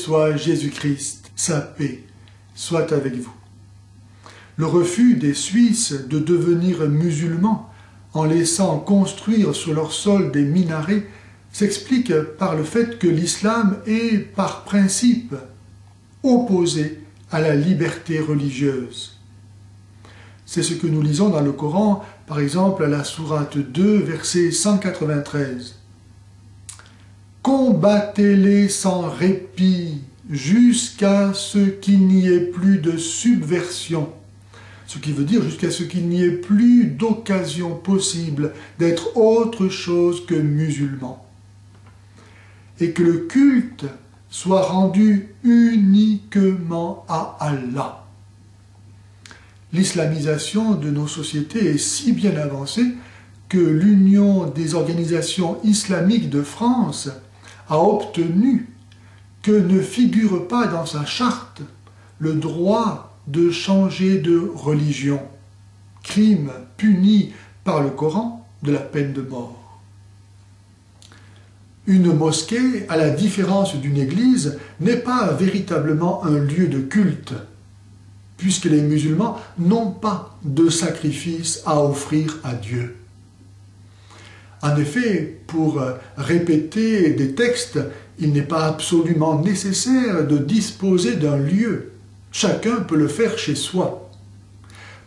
soit Jésus-Christ, sa paix soit avec vous. Le refus des Suisses de devenir musulmans en laissant construire sur leur sol des minarets s'explique par le fait que l'islam est, par principe, opposé à la liberté religieuse. C'est ce que nous lisons dans le Coran, par exemple à la sourate 2, verset 193. « Combattez-les sans répit jusqu'à ce qu'il n'y ait plus de subversion. » Ce qui veut dire jusqu'à ce qu'il n'y ait plus d'occasion possible d'être autre chose que musulman. Et que le culte soit rendu uniquement à Allah. L'islamisation de nos sociétés est si bien avancée que l'Union des organisations islamiques de France a obtenu que ne figure pas dans sa charte le droit de changer de religion, crime puni par le Coran de la peine de mort. Une mosquée, à la différence d'une église, n'est pas véritablement un lieu de culte, puisque les musulmans n'ont pas de sacrifice à offrir à Dieu. En effet, pour répéter des textes, il n'est pas absolument nécessaire de disposer d'un lieu. Chacun peut le faire chez soi.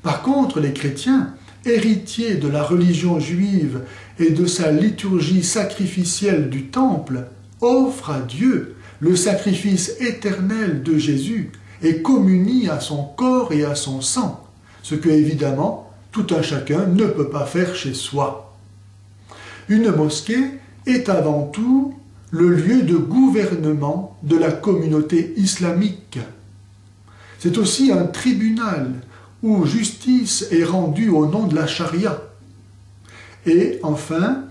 Par contre, les chrétiens, héritiers de la religion juive et de sa liturgie sacrificielle du temple, offrent à Dieu le sacrifice éternel de Jésus et communient à son corps et à son sang, ce que, évidemment, tout un chacun ne peut pas faire chez soi. Une mosquée est avant tout le lieu de gouvernement de la communauté islamique. C'est aussi un tribunal où justice est rendue au nom de la charia. Et enfin,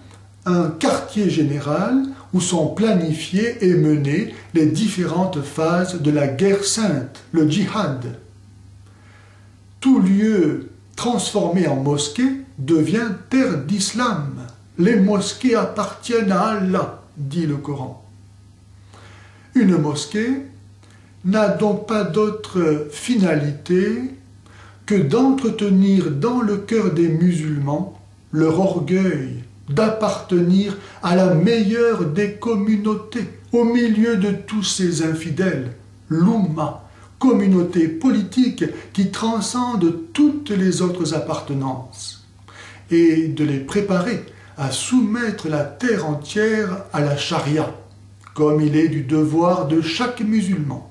un quartier général où sont planifiées et menées les différentes phases de la guerre sainte, le djihad. Tout lieu transformé en mosquée devient terre d'islam. Les mosquées appartiennent à Allah, dit le Coran. Une mosquée n'a donc pas d'autre finalité que d'entretenir dans le cœur des musulmans leur orgueil d'appartenir à la meilleure des communautés, au milieu de tous ces infidèles, l'Oumma, communauté politique qui transcende toutes les autres appartenances, et de les préparer à soumettre la terre entière à la charia, comme il est du devoir de chaque musulman.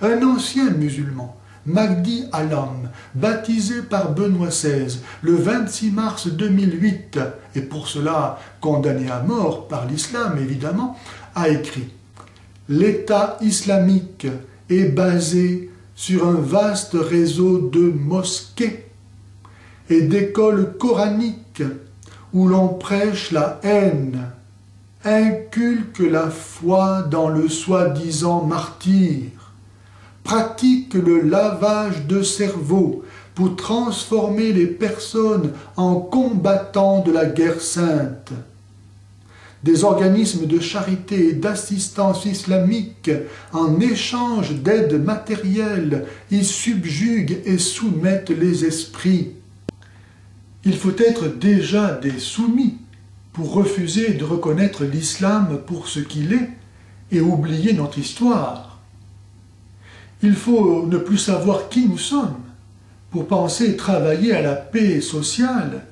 Un ancien musulman, Mahdi Alam, baptisé par Benoît XVI le 26 mars 2008, et pour cela condamné à mort par l'islam évidemment, a écrit « L'État islamique est basé sur un vaste réseau de mosquées et d'écoles coraniques où l'on prêche la haine, inculque la foi dans le soi-disant martyr, pratique le lavage de cerveau pour transformer les personnes en combattants de la guerre sainte. Des organismes de charité et d'assistance islamique, en échange d'aide matérielle, y subjuguent et soumettent les esprits. Il faut être déjà des soumis pour refuser de reconnaître l'islam pour ce qu'il est et oublier notre histoire. Il faut ne plus savoir qui nous sommes pour penser travailler à la paix sociale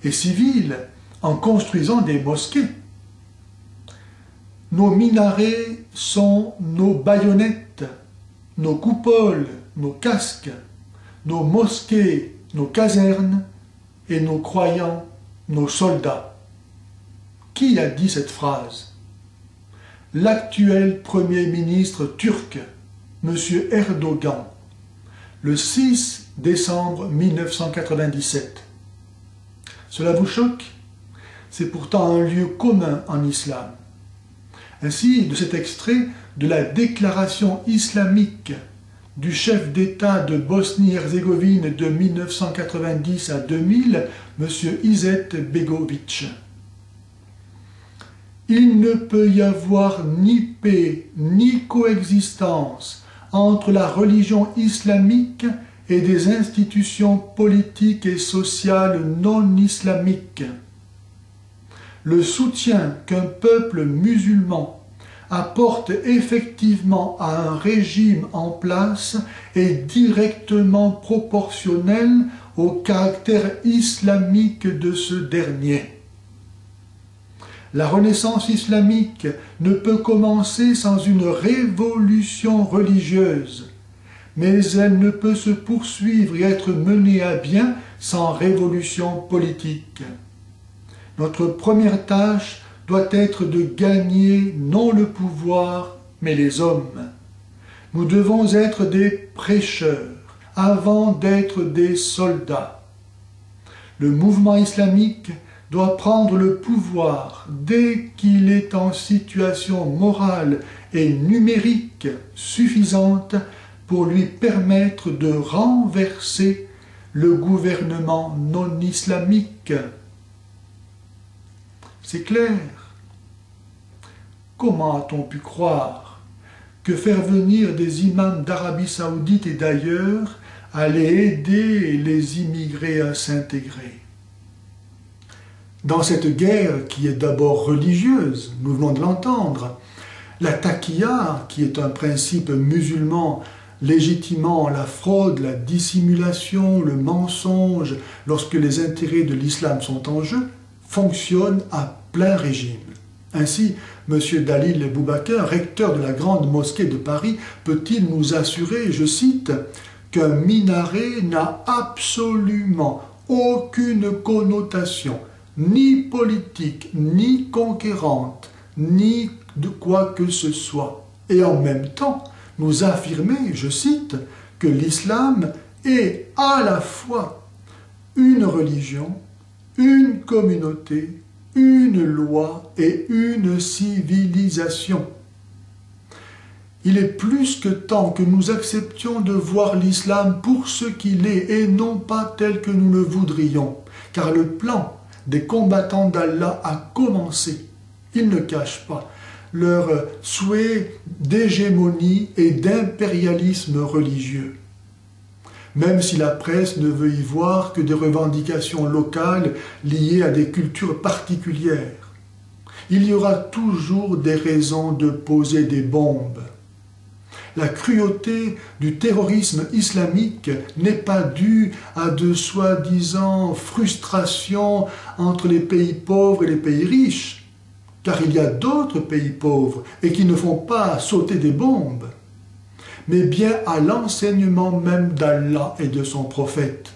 et civile en construisant des mosquées. Nos minarets sont nos baïonnettes, nos coupoles, nos casques, nos mosquées, nos casernes et nos croyants, nos soldats. Qui a dit cette phrase? L'actuel Premier ministre turc, M. Erdogan, le 6 décembre 1997. Cela vous choque? C'est pourtant un lieu commun en islam. Ainsi, de cet extrait de la déclaration islamique du chef d'État de Bosnie-Herzégovine de 1990 à 2000, M. Izetbegović. Il ne peut y avoir ni paix ni coexistence entre la religion islamique et des institutions politiques et sociales non islamiques. Le soutien qu'un peuple musulman apporte effectivement à un régime en place est directement proportionnel au caractère islamique de ce dernier. La renaissance islamique ne peut commencer sans une révolution religieuse, mais elle ne peut se poursuivre et être menée à bien sans révolution politique. Notre première tâche doit être de gagner non le pouvoir, mais les hommes. Nous devons être des prêcheurs avant d'être des soldats. Le mouvement islamique doit prendre le pouvoir dès qu'il est en situation morale et numérique suffisante pour lui permettre de renverser le gouvernement non islamique. C'est clair. Comment a-t-on pu croire que faire venir des imams d'Arabie Saoudite et d'ailleurs allait aider les immigrés à s'intégrer? Dans cette guerre qui est d'abord religieuse, nous venons de l'entendre, la taqiyya, qui est un principe musulman légitimant la fraude, la dissimulation, le mensonge, lorsque les intérêts de l'islam sont en jeu, fonctionne à plein régime. Ainsi, M. Dalil Boubacar, recteur de la grande mosquée de Paris, peut-il nous assurer, je cite, qu'un minaret n'a absolument aucune connotation ni politique, ni conquérante, ni de quoi que ce soit. Et en même temps, nous affirmer, je cite, que l'islam est à la fois une religion, une communauté, une loi et une civilisation. Il est plus que temps que nous acceptions de voir l'islam pour ce qu'il est et non pas tel que nous le voudrions, car le plan des combattants d'Allah a commencé. Ils ne cachent pas leur souhait d'hégémonie et d'impérialisme religieux. Même si la presse ne veut y voir que des revendications locales liées à des cultures particulières, il y aura toujours des raisons de poser des bombes. La cruauté du terrorisme islamique n'est pas due à de soi-disant frustrations entre les pays pauvres et les pays riches, car il y a d'autres pays pauvres et qui ne font pas sauter des bombes, mais bien à l'enseignement même d'Allah et de son prophète.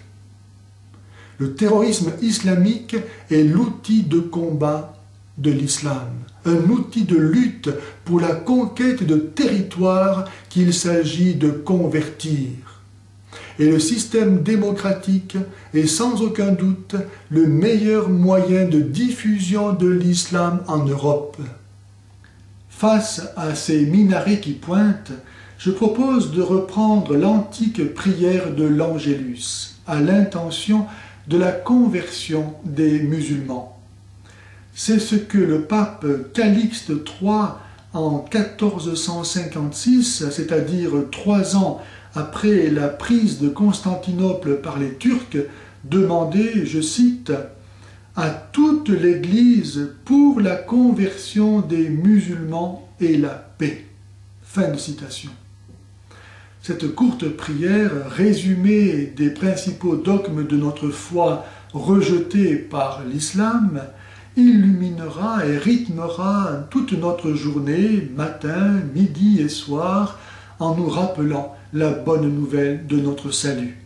Le terrorisme islamique est l'outil de combat de l'islam, un outil de lutte pour la conquête de territoires qu'il s'agit de convertir. Et le système démocratique est sans aucun doute le meilleur moyen de diffusion de l'islam en Europe. Face à ces minarets qui pointent, je propose de reprendre l'antique prière de l'Angélus à l'intention de la conversion des musulmans. C'est ce que le pape Calixte III, en 1456, c'est-à-dire 3 ans après la prise de Constantinople par les Turcs, demandait, je cite, « à toute l'Église pour la conversion des musulmans et la paix ». Fin de citation. Cette courte prière, résumée des principaux dogmes de notre foi rejetés par l'islam, illuminera et rythmera toute notre journée, matin, midi et soir, en nous rappelant la bonne nouvelle de notre salut.